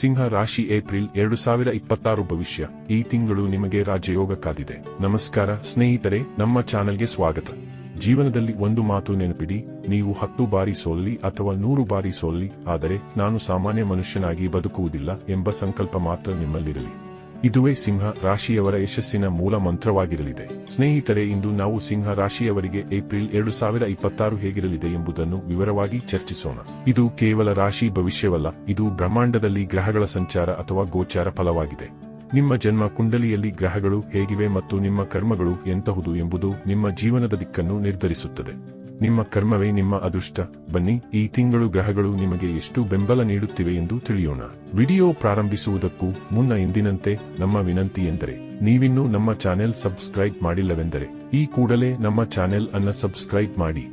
ಸಿಂಹ ರಾಶಿ ಏಪ್ರಿಲ್ 2026 ಭವಿಷ್ಯ. ಈ ತಿಂಗಳು ನಿಮಗೆ ರಾಜಯೋಗ ಕಾದಿದೆ. ನಮಸ್ಕಾರ ಸ್ನೇಹಿತರೆ, ನಮ್ಮ ಚಾನೆಲ್ಗೆ ಸ್ವಾಗತ. ಜೀವನದಲ್ಲಿ ಒಂದು ಮಾತು ನೆನಪಿಡಿ, ನೀವು 10 ಬಾರಿ ಸೋಲ್ಲಿ ಅಥವಾ 100 ಬಾರಿ ಸೋಲ್ಲಿ, ಆದರೆ ನಾನು ಸಾಮಾನ್ಯ ಮನುಷ್ಯನಾಗಿ ಬದುಕುವುದಿಲ್ಲ ಎಂಬ ಸಂಕಲ್ಪ ಮಾತ್ರ ನಿಮ್ಮಲ್ಲಿರಲಿ. ಇದುವೇ ಸಿಂಹ ರಾಶಿಯವರ ಯಶಸ್ಸಿನ ಮೂಲ ಮಂತ್ರವಾಗಿರಲಿದೆ. ಸ್ನೇಹಿತರೆ, ಇಂದು ನಾವು ಸಿಂಹ ರಾಶಿಯವರಿಗೆ ಏಪ್ರಿಲ್ 2026 ಹೇಗಿರಲಿದೆ ಎಂಬುದನ್ನು ವಿವರವಾಗಿ ಚರ್ಚಿಸೋಣ. ಇದು ಕೇವಲ ರಾಶಿ ಭವಿಷ್ಯವಲ್ಲ, ಇದು ಬ್ರಹ್ಮಾಂಡದಲ್ಲಿ ಗ್ರಹಗಳ ಸಂಚಾರ ಅಥವಾ ಗೋಚಾರ ಫಲವಾಗಿದೆ. ನಿಮ್ಮ ಜನ್ಮ ಕುಂಡಲಿಯಲ್ಲಿ ಗ್ರಹಗಳು ಹೇಗಿವೆ ಮತ್ತು ನಿಮ್ಮ ಕರ್ಮಗಳು ಎಂತಹುದು ಎಂಬುದು ನಿಮ್ಮ ಜೀವನದ ದಿಕ್ಕನ್ನು ನಿರ್ಧರಿಸುತ್ತದೆ. ನಿಮ್ಮ ಕರ್ಮವೇ ನಿಮ್ಮ ಅದೃಷ್ಟ. ಬನ್ನಿ, ಈ ತಿಂಗಳು ಗ್ರಹಗಳು ನಿಮಗೆ ಎಷ್ಟು ಬೆಂಬಲ ನೀಡುತ್ತಿವೆ ಎಂದು ತಿಳಿಯೋಣ. ವಿಡಿಯೋ ಪ್ರಾರಂಭಿಸುವುದಕ್ಕೂ ಮುನ್ನ ಎಂದಿನಂತೆ ನಮ್ಮ ವಿನಂತಿ ಎಂದರೆ, ನೀವಿನ್ನೂ ನಮ್ಮ ಚಾನೆಲ್ ಸಬ್ಸ್ಕ್ರೈಬ್ ಮಾಡಿಲ್ಲವೆಂದರೆ ಈ ಕೂಡಲೇ ನಮ್ಮ ಚಾನೆಲ್ ಅನ್ನು ಸಬ್ಸ್ಕ್ರೈಬ್ ಮಾಡಿ.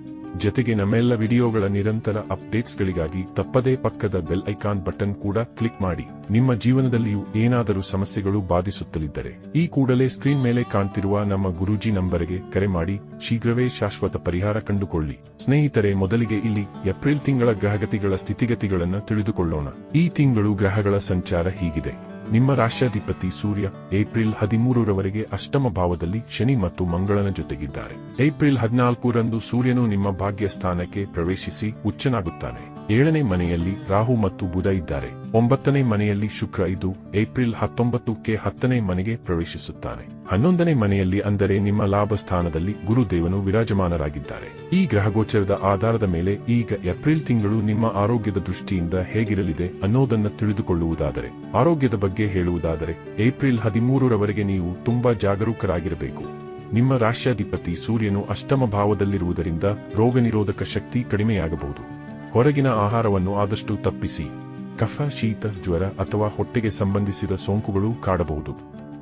ಜೊತೆಗೆ ನಮ್ಮೆಲ್ಲ ವಿಡಿಯೋಗಳ ನಿರಂತರ ಅಪ್ಡೇಟ್ಸ್ಗಳಿಗಾಗಿ ತಪ್ಪದೇ ಪಕ್ಕದ ಬೆಲ್ ಐಕಾನ್ ಬಟನ್ ಕೂಡ ಕ್ಲಿಕ್ ಮಾಡಿ. ನಿಮ್ಮ ಜೀವನದಲ್ಲಿಯೂ ಏನಾದರೂ ಸಮಸ್ಯೆಗಳು ಬಾಧಿಸುತ್ತಲಿದ್ದರೆ ಈ ಕೂಡಲೇ ಸ್ಕ್ರೀನ್ ಮೇಲೆ ಕಾಣ್ತಿರುವ ನಮ್ಮ ಗುರೂಜಿ ನಂಬರ್ಗೆ ಕರೆ ಮಾಡಿ ಶೀಘ್ರವೇ ಶಾಶ್ವತ ಪರಿಹಾರ ಕಂಡುಕೊಳ್ಳಿ. ಸ್ನೇಹಿತರೆ, ಮೊದಲಿಗೆ ಇಲ್ಲಿ ಏಪ್ರಿಲ್ ತಿಂಗಳ ಗ್ರಹಗತಿಗಳ ಸ್ಥಿತಿಗತಿಗಳನ್ನು ತಿಳಿದುಕೊಳ್ಳೋಣ. ಈ ತಿಂಗಳು ಗ್ರಹಗಳ ಸಂಚಾರ ಹೀಗಿದೆ. ನಿಮ್ಮ ರಾಶ್ಯಾಧಿಪತಿ ಸೂರ್ಯ ಏಪ್ರಿಲ್ 13ರವರೆಗೆ ಅಷ್ಟಮ ಭಾವದಲ್ಲಿ ಶನಿ ಮತ್ತು ಮಂಗಳನ ಜೊತೆಗಿದ್ದಾರೆ. ಏಪ್ರಿಲ್ 14ರಂದು ಸೂರ್ಯನು ನಿಮ್ಮ ಭಾಗ್ಯ ಸ್ಥಾನಕ್ಕೆ ಪ್ರವೇಶಿಸಿ ಉಚ್ಚನಾಗುತ್ತಾನೆ. 7ನೇ ಮನೆಯಲ್ಲಿ ರಾಹು ಮತ್ತು ಬುಧ ಇದ್ದಾರೆ. 9ನೇ ಮನೆಯಲ್ಲಿ ಶುಕ್ರ ಇದ್ದು ಏಪ್ರಿಲ್ 19ಕ್ಕೆ 10ನೇ ಮನೆಗೆ ಪ್ರವೇಶಿಸುತ್ತಾನೆ. 11ನೇ ಮನೆಯಲ್ಲಿ ಅಂದರೆ ನಿಮ್ಮ ಲಾಭ ಸ್ಥಾನದಲ್ಲಿ ಗುರುದೇವನು ವಿರಾಜಮಾನರಾಗಿದ್ದಾರೆ. ಈ ಗ್ರಹಗೋಚರದ ಆಧಾರದ ಮೇಲೆ ಈಗ ಏಪ್ರಿಲ್ ತಿಂಗಳು ನಿಮ್ಮ ಆರೋಗ್ಯದ ದೃಷ್ಟಿಯಿಂದ ಹೇಗಿರಲಿದೆ ಅನ್ನೋದನ್ನು ತಿಳಿದುಕೊಳ್ಳುವುದಾದರೆ, ಆರೋಗ್ಯದ ಬಗ್ಗೆ ಹೇಳುವುದಾದರೆ, ಏಪ್ರಿಲ್ 13ರವರೆಗೆ ನೀವು ತುಂಬಾ ಜಾಗರೂಕರಾಗಿರಬೇಕು. ನಿಮ್ಮ ರಾಶ್ಯಾಧಿಪತಿ ಸೂರ್ಯನು ಅಷ್ಟಮ ಭಾವದಲ್ಲಿರುವುದರಿಂದ ರೋಗನಿರೋಧಕ ಶಕ್ತಿ ಕಡಿಮೆಯಾಗಬಹುದು. ಹೊರಗಿನ ಆಹಾರವನ್ನು ಆದಷ್ಟು ತಪ್ಪಿಸಿ. ಕಫ, ಶೀತ, ಜ್ವರ ಅಥವಾ ಹೊಟ್ಟೆಗೆ ಸಂಬಂಧಿಸಿದ ಸೋಂಕುಗಳು ಕಾಡಬಹುದು.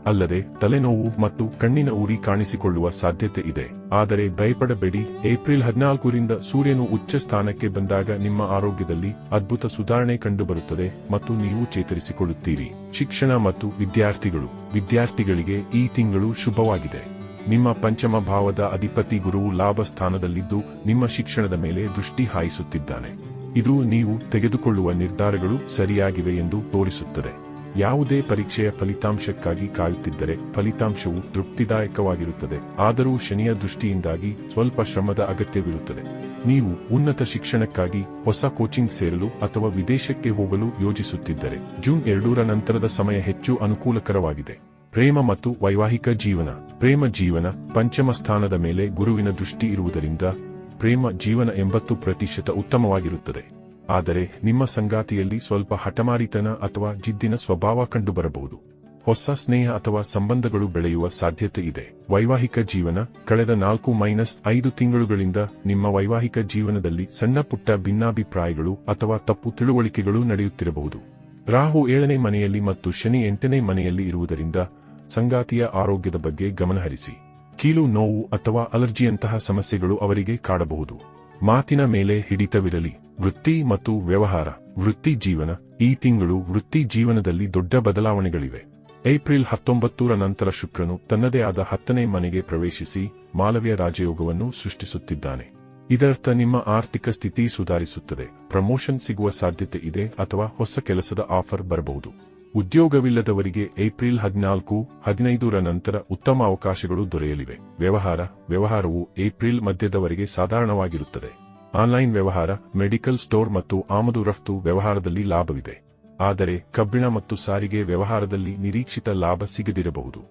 ಅಲ್ಲದೆ ತಲೆನೋವು ಮತ್ತು ಕಣ್ಣಿನ ಉರಿ ಕಾಣಿಸಿಕೊಳ್ಳುವ ಸಾಧ್ಯತೆ ಇದೆ. ಆದರೆ ಭಯಪಡಬೇಡಿ, ಏಪ್ರಿಲ್ 14ರಿಂದ ಸೂರ್ಯನು ಉಚ್ಚ ಸ್ಥಾನಕ್ಕೆ ಬಂದಾಗ ನಿಮ್ಮ ಆರೋಗ್ಯದಲ್ಲಿ ಅದ್ಭುತ ಸುಧಾರಣೆ ಕಂಡುಬರುತ್ತದೆ ಮತ್ತು ನೀವು ಚೇತರಿಸಿಕೊಳ್ಳುತ್ತೀರಿ. ಶಿಕ್ಷಣ ಮತ್ತು ವಿದ್ಯಾರ್ಥಿಗಳಿಗೆ ಈ ತಿಂಗಳು ಶುಭವಾಗಿದೆ. ನಿಮ್ಮ ಪಂಚಮ ಭಾವದ ಅಧಿಪತಿ ಗುರುವು ಲಾಭ ಸ್ಥಾನದಲ್ಲಿದ್ದು ನಿಮ್ಮ ಶಿಕ್ಷಣದ ಮೇಲೆ ದೃಷ್ಟಿ ಹಾಯಿಸುತ್ತಿದ್ದಾನೆ. ಇದು ನೀವು ತೆಗೆದುಕೊಳ್ಳುವ ನಿರ್ಧಾರಗಳು ಸರಿಯಾಗಿವೆ ಎಂದು ತೋರಿಸುತ್ತದೆ. ಯಾವುದೇ ಪರೀಕ್ಷೆಯ ಫಲಿತಾಂಶಕ್ಕಾಗಿ ಕಾಯುತ್ತಿದ್ದರೆ ಫಲಿತಾಂಶವು ತೃಪ್ತಿದಾಯಕವಾಗಿರುತ್ತದೆ. ಆದರೂ ಶನಿಯ ದೃಷ್ಟಿಯಿಂದಾಗಿ ಸ್ವಲ್ಪ ಶ್ರಮದ ಅಗತ್ಯವಿರುತ್ತದೆ. ನೀವು ಉನ್ನತ ಶಿಕ್ಷಣಕ್ಕಾಗಿ ಹೊಸ ಕೋಚಿಂಗ್ ಸೇರಲು ಅಥವಾ ವಿದೇಶಕ್ಕೆ ಹೋಗಲು ಯೋಜಿಸುತ್ತಿದ್ದರೆ ಜೂನ್ 2ರ ನಂತರದ ಸಮಯ ಹೆಚ್ಚು ಅನುಕೂಲಕರವಾಗಿದೆ. ಪ್ರೇಮ ಮತ್ತು ವೈವಾಹಿಕ ಜೀವನ. ಪ್ರೇಮ ಜೀವನ ಪಂಚಮ ಸ್ಥಾನದ ಮೇಲೆ ಗುರುವಿನ ದೃಷ್ಟಿ ಇರುವುದರಿಂದ ಪ್ರೇಮ ಜೀವನ 80% ಉತ್ತಮವಾಗಿರುತ್ತದೆ. ಆದರೆ ನಿಮ್ಮ ಸಂಗಾತಿಯಲ್ಲಿ ಸ್ವಲ್ಪ ಹಠಮಾರಿತನ ಅಥವಾ ಜಿದ್ದಿನ ಸ್ವಭಾವ ಕಂಡುಬರಬಹುದು. ಹೊಸ ಸ್ನೇಹ ಅಥವಾ ಸಂಬಂಧಗಳು ಬೆಳೆಯುವ ಸಾಧ್ಯತೆ ಇದೆ. ವೈವಾಹಿಕ ಜೀವನ. ಕಳೆದ 4-5 ತಿಂಗಳುಗಳಿಂದ ನಿಮ್ಮ ವೈವಾಹಿಕ ಜೀವನದಲ್ಲಿ ಸಣ್ಣ ಪುಟ್ಟ ಭಿನ್ನಾಭಿಪ್ರಾಯಗಳು ಅಥವಾ ತಪ್ಪು ತಿಳುವಳಿಕೆಗಳು ನಡೆಯುತ್ತಿರಬಹುದು. ರಾಹು 7ನೇ ಮನೆಯಲ್ಲಿ ಮತ್ತು ಶನಿ 8ನೇ ಮನೆಯಲ್ಲಿ ಇರುವುದರಿಂದ ಸಂಗಾತಿಯ ಆರೋಗ್ಯದ ಬಗ್ಗೆ ಗಮನಹರಿಸಿ. ಕೀಲು ನೋವು ಅಥವಾ ಅಲರ್ಜಿಯಂತಹ ಸಮಸ್ಯೆಗಳು ಅವರಿಗೆ ಕಾಡಬಹುದು. ಮಾತಿನ ಮೇಲೆ ಹಿಡಿತವಿರಲಿ. ವೃತ್ತಿ ಮತ್ತು ವ್ಯವಹಾರ. ವೃತ್ತಿ ಜೀವನ. ಈ ತಿಂಗಳು ವೃತ್ತಿ ಜೀವನದಲ್ಲಿ ದೊಡ್ಡ ಬದಲಾವಣೆಗಳಿವೆ. ಏಪ್ರಿಲ್ 19ರ ನಂತರ ಶುಕ್ರನು ತನ್ನದೇ ಆದ 10ನೇ ಮನೆಗೆ ಪ್ರವೇಶಿಸಿ ಮಾಲವ್ಯ ರಾಜಯೋಗವನ್ನು ಸೃಷ್ಟಿಸುತ್ತಿದ್ದಾನೆ. ಇದರರ್ಥ ನಿಮ್ಮ ಆರ್ಥಿಕ ಸ್ಥಿತಿ ಸುಧಾರಿಸುತ್ತದೆ. ಪ್ರಮೋಷನ್ ಸಿಗುವ ಸಾಧ್ಯತೆ ಇದೆ ಅಥವಾ ಹೊಸ ಕೆಲಸದ ಆಫರ್ ಬರಬಹುದು. ಉದ್ಯೋಗವಿಲ್ಲದವರಿಗೆ ಏಪ್ರಿಲ್ 14-15ರ ನಂತರ ಉತ್ತಮ ಅವಕಾಶಗಳು ದೊರೆಯಲಿವೆ. ವ್ಯವಹಾರವು ಏಪ್ರಿಲ್ ಮಧ್ಯದವರೆಗೆ ಸಾಧಾರಣವಾಗಿರುತ್ತದೆ. ಆನ್ಲೈನ್ ವ್ಯವಹಾರ, ಮೆಡಿಕಲ್ ಸ್ಟೋರ್ ಮತ್ತು ಆಮದು ರಫ್ತು ವ್ಯವಹಾರದಲ್ಲಿ ಲಾಭವಿದೆ. ಆದರೆ ಕಬ್ಬಿಣ ಮತ್ತು ಸಾರಿಗೆ ವ್ಯವಹಾರದಲ್ಲಿ ನಿರೀಕ್ಷಿತ ಲಾಭ ಸಿಗದಿರಬಹುದು.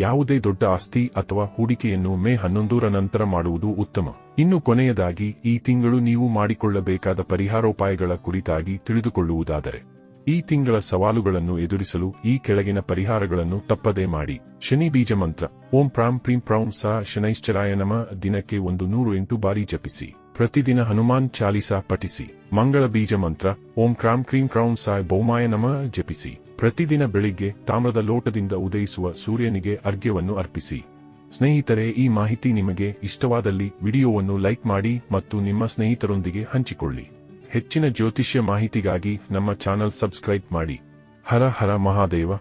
ಯಾವುದೇ ದೊಡ್ಡ ಆಸ್ತಿ ಅಥವಾ ಹೂಡಿಕೆಯನ್ನು ಮೇ 11ರ ನಂತರ ಮಾಡುವುದು ಉತ್ತಮ. ಇನ್ನು ಕೊನೆಯದಾಗಿ, ಈ ತಿಂಗಳು ನೀವು ಮಾಡಿಕೊಳ್ಳಬೇಕಾದ ಪರಿಹಾರೋಪಾಯಗಳ ಕುರಿತಾಗಿ ತಿಳಿದುಕೊಳ್ಳುವುದಾದರೆ, ಈ ತಿಂಗಳ ಸವಾಲುಗಳನ್ನು ಎದುರಿಸಲು ಈ ಕೆಳಗಿನ ಪರಿಹಾರಗಳನ್ನು ತಪ್ಪದೇ ಮಾಡಿ. ಶನಿ ಬೀಜ ಮಂತ್ರ. ಓಂ ಪ್ರಾಂ ಪ್ರೀಂ ಪ್ರೌಂ ಸಾ ಶನೈಶ್ಚರಾಯ ನಮಃ ದಿನಕ್ಕೆ 108 ಬಾರಿ ಜಪಿಸಿ. ಪ್ರತಿದಿನ ಹನುಮಾನ್ ಚಾಲೀಸಾ ಪಠಿಸಿ. ಮಂಗಳ ಬೀಜ ಮಂತ್ರ. ಓಂ ಕ್ರಾಂ ಕ್ರೀಂ ಕ್ರೌಂ ಸಾಯ್ ಭೌಮಾಯ ನಮಃ ಜಪಿಸಿ. ಪ್ರತಿದಿನ ಬೆಳಿಗ್ಗೆ ತಾಮ್ರದ ಲೋಟದಿಂದ ಉದಯಿಸುವ ಸೂರ್ಯನಿಗೆ ಅರ್ಘ್ಯವನ್ನು ಅರ್ಪಿಸಿ. ಸ್ನೇಹಿತರೆ, ಈ ಮಾಹಿತಿ ನಿಮಗೆ ಇಷ್ಟವಾದಲ್ಲಿ ವಿಡಿಯೋವನ್ನು ಲೈಕ್ ಮಾಡಿ ಮತ್ತು ನಿಮ್ಮ ಸ್ನೇಹಿತರೊಂದಿಗೆ ಹಂಚಿಕೊಳ್ಳಿ. ಹೆಚ್ಚಿನ ಜ್ಯೋತಿಷ್ಯ ಮಾಹಿತಿಗಾಗಿ ನಮ್ಮ ಚಾನೆಲ್ ಸಬ್ಸ್ಕ್ರೈಬ್ ಮಾಡಿ. ಹರ ಹರ ಮಹಾದೇವ.